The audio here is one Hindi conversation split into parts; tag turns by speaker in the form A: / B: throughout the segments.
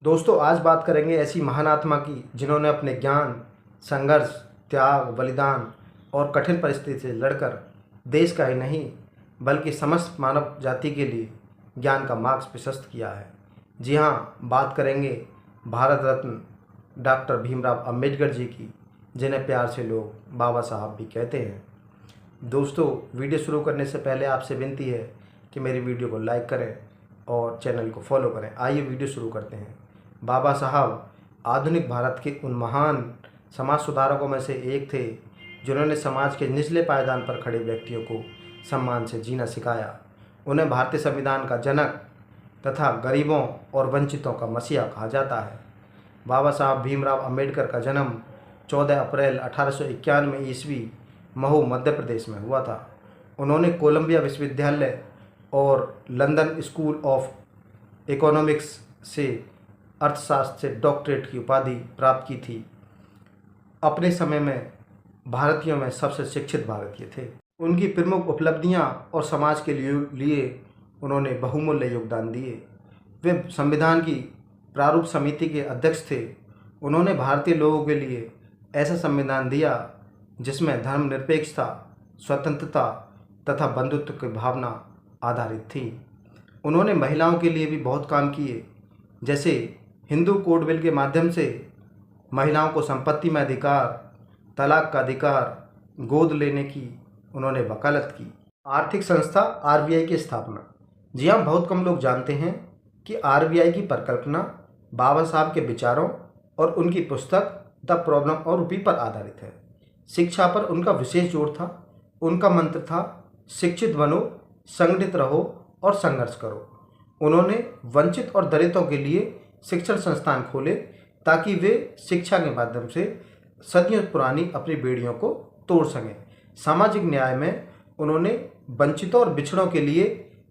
A: दोस्तों, आज बात करेंगे ऐसी महान आत्मा की जिन्होंने अपने ज्ञान, संघर्ष, त्याग, बलिदान और कठिन परिस्थिति से लड़कर देश का ही नहीं बल्कि समस्त मानव जाति के लिए ज्ञान का मार्ग प्रशस्त किया है। जी हाँ, बात करेंगे भारत रत्न डॉक्टर भीमराव अंबेडकर जी की, जिन्हें प्यार से लोग बाबा साहब भी कहते हैं। दोस्तों, वीडियो शुरू करने से पहले आपसे विनती है कि मेरी वीडियो को लाइक करें और चैनल को फॉलो करें। आइए वीडियो शुरू करते हैं। बाबा साहब आधुनिक भारत के उन महान समाज सुधारकों में से एक थे जिन्होंने समाज के निचले पायदान पर खड़े व्यक्तियों को सम्मान से जीना सिखाया। उन्हें भारतीय संविधान का जनक तथा गरीबों और वंचितों का मसीहा कहा जाता है। बाबा साहब भीमराव अंबेडकर का जन्म 14 अप्रैल 1891 ईस्वी महू मध्य प्रदेश में हुआ था। उन्होंने कोलंबिया विश्वविद्यालय और लंदन स्कूल ऑफ इकोनॉमिक्स से अर्थशास्त्र से डॉक्टरेट की उपाधि प्राप्त की थी। अपने समय में भारतीयों में सबसे शिक्षित भारतीय थे। उनकी प्रमुख उपलब्धियां और समाज के लिए उन्होंने बहुमूल्य योगदान दिए। वे संविधान की प्रारूप समिति के अध्यक्ष थे। उन्होंने भारतीय लोगों के लिए ऐसा संविधान दिया जिसमें धर्मनिरपेक्षता, स्वतंत्रता तथा बंधुत्व की भावना आधारित थी। उन्होंने महिलाओं के लिए भी बहुत काम किए, जैसे हिंदू कोड बिल के माध्यम से महिलाओं को संपत्ति में अधिकार, तलाक का अधिकार, गोद लेने की उन्होंने वकालत की। आर्थिक संस्था आरबीआई की स्थापना। जी हाँ, बहुत कम लोग जानते हैं कि आरबीआई की परिकल्पना बाबा साहब के विचारों और उनकी पुस्तक द प्रॉब्लम ऑफ रूपी पर आधारित है। शिक्षा पर उनका विशेष जोर था। उनका मंत्र था, शिक्षित बनो, संगठित रहो और संघर्ष करो। उन्होंने वंचित और दलितों के लिए शिक्षण संस्थान खोले ताकि वे शिक्षा के माध्यम से सदियों पुरानी अपनी बेड़ियों को तोड़ सकें। सामाजिक न्याय में उन्होंने वंचितों और बिछड़ों के लिए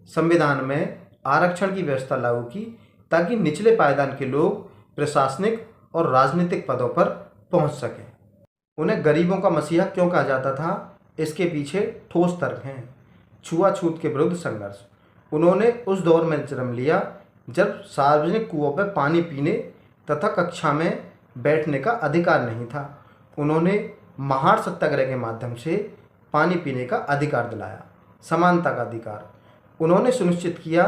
A: संविधान में आरक्षण की व्यवस्था लागू की ताकि निचले पायदान के लोग प्रशासनिक और राजनीतिक पदों पर पहुंच सकें। उन्हें गरीबों का मसीहा क्यों कहा जाता था, इसके पीछे ठोस तर्क हैं। छुआछूत के विरुद्ध संघर्ष। उन्होंने उस दौर में जन्म लिया जब सार्वजनिक कुओं पर पानी पीने तथा कक्षा में बैठने का अधिकार नहीं था। उन्होंने महार सत्याग्रह के माध्यम से पानी पीने का अधिकार दिलाया, समानता का अधिकार। उन्होंने सुनिश्चित किया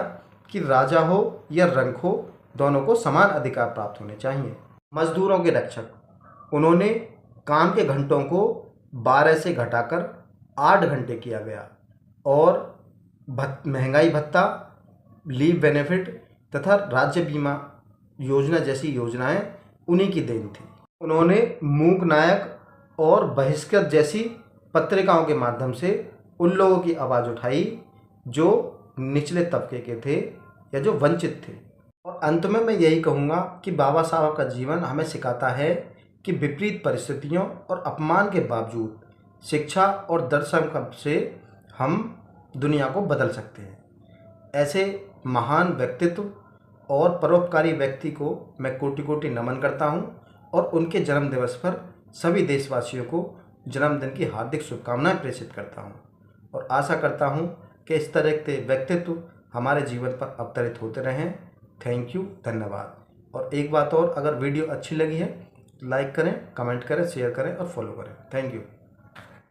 A: कि राजा हो या रंक हो, दोनों को समान अधिकार प्राप्त होने चाहिए। मजदूरों के रक्षक। उन्होंने काम के घंटों को 12 से घटाकर 8 घंटे किया गया और महंगाई भत्ता, लीव बेनिफिट तथा राज्य बीमा योजना जैसी योजनाएं उन्हीं की देन थी। उन्होंने मूक नायक और बहिष्कृत जैसी पत्रिकाओं के माध्यम से उन लोगों की आवाज़ उठाई जो निचले तबके के थे या जो वंचित थे। और अंत में मैं यही कहूँगा कि बाबा साहब का जीवन हमें सिखाता है कि विपरीत परिस्थितियों और अपमान के बावजूद शिक्षा और दर्शन से हम दुनिया को बदल सकते हैं। ऐसे महान व्यक्तित्व और परोपकारी व्यक्ति को मैं कोटि कोटि नमन करता हूं और उनके जन्म दिवस पर सभी देशवासियों को जन्मदिन की हार्दिक शुभकामनाएं प्रेषित करता हूं और आशा करता हूं कि इस तरह के व्यक्तित्व हमारे जीवन पर अवतरित होते रहें। थैंक यू, धन्यवाद। और एक बात और, अगर वीडियो अच्छी लगी है तो लाइक करें, कमेंट करें, शेयर करें और फॉलो करें। Thank you.